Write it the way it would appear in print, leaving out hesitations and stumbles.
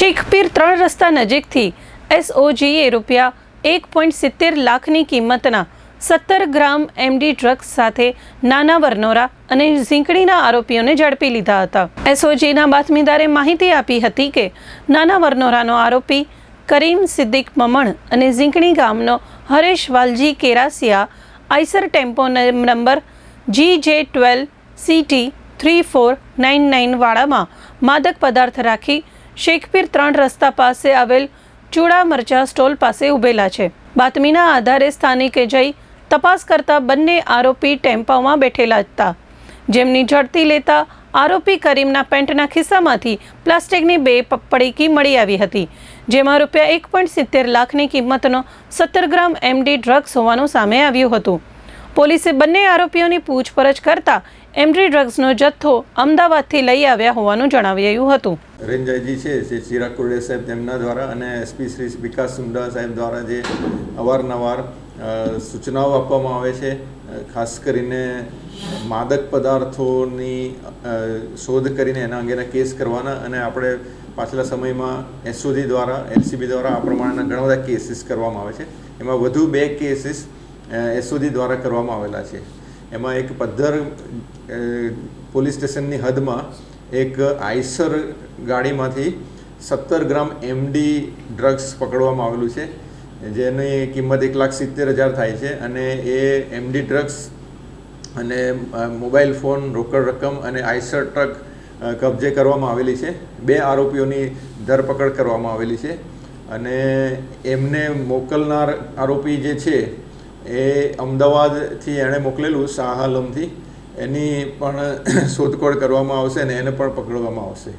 શેખપીર 3 રસ્તા નજીકથી એસઓજીએ રૂપિયા 1.70 લાખની કિંમતના 17 ગ્રામ એમડી ડ્રગ્સ સાથે નાના વરનોરા અને ઝીંકડીના આરોપીઓને ઝડપી લીધા હતા। એસઓજીના બાતમીદારે માહિતી આપી હતી કે નાના વરનોરાનો આરોપી કરીમ સિદ્દીક મમણ અને ઝીંકડી ગામનો Haresh Valji Kerasiya Eicher tempo number GJ12 CT 3499 વાળામાં માદક પદાર્થ રાખી શેખપીર 3 રસ્તા પાસે આવેલ ચૂડા મરચા સ્ટોલ પાસે ઉભેલા છે। બાતમીના આધારે સ્થાનિકે જઈ તપાસ કરતા બંને આરોપી ટેમ્પામાં બેઠેલા હતા, જેમની ઝડપી લેતા આરોપી કરીમના પેન્ટના ખિસ્સામાંથી પ્લાસ્ટિકની 2 પડીકી મળી આવી હતી, જેમાં રૂપિયા 1.70 લાખની કિંમતનો 17 ગ્રામ એમડી ડ્રગ્સ હોવાનું સામે આવ્યું હતું। પોલીસે બંને આરોપીઓની પૂછપરછ કરતા એમડી ડ્રગ્સનો જથ્થો અમદાવાદથી લઈ આવ્યા હોવાનું જણાવ્યું હતું। રેન્જ આઈજી છે જે ચિરાગ કુરડે સાહેબ તેમના દ્વારા અને એસપી શ્રી વિકાસ સુંડા સાહેબ દ્વારા જે અવારનવાર સૂચનાઓ આપવામાં આવે છે, ખાસ કરીને માદક પદાર્થોની શોધ કરીને એના અંગેના કેસ કરવાના, અને આપણે પાછલા સમયમાં એસઓજી દ્વારા એલસીબી દ્વારા આ પ્રમાણેના ઘણા બધા કેસીસ કરવામાં આવે છે। એમાં વધુ 2 કેસીસ એસઓજી દ્વારા કરવામાં આવેલા છે। એમાં એક પદ્ધર પોલીસ સ્ટેશનની હદમાં એક આઈસર ગાડીમાંથી 17 ગ્રામ એમડી ડ્રગ્સ પકડવામાં આવેલું છે, જેની કિંમત 1,70,000 થાય છે, અને એ એમડી ડ્રગ્સ અને મોબાઈલ ફોન, રોકડ રકમ અને આઈસર ટ્રક કબજે કરવામાં આવેલી છે। 2 આરોપીઓની ધરપકડ કરવામાં આવેલી છે, અને એમને મોકલનાર આરોપી જે છે એ અમદાવાદથી એણે મોકલેલું શાહ આલમથી, એની પણ શોધખોળ કરવામાં આવશે અને એને પણ પકડવામાં આવશે।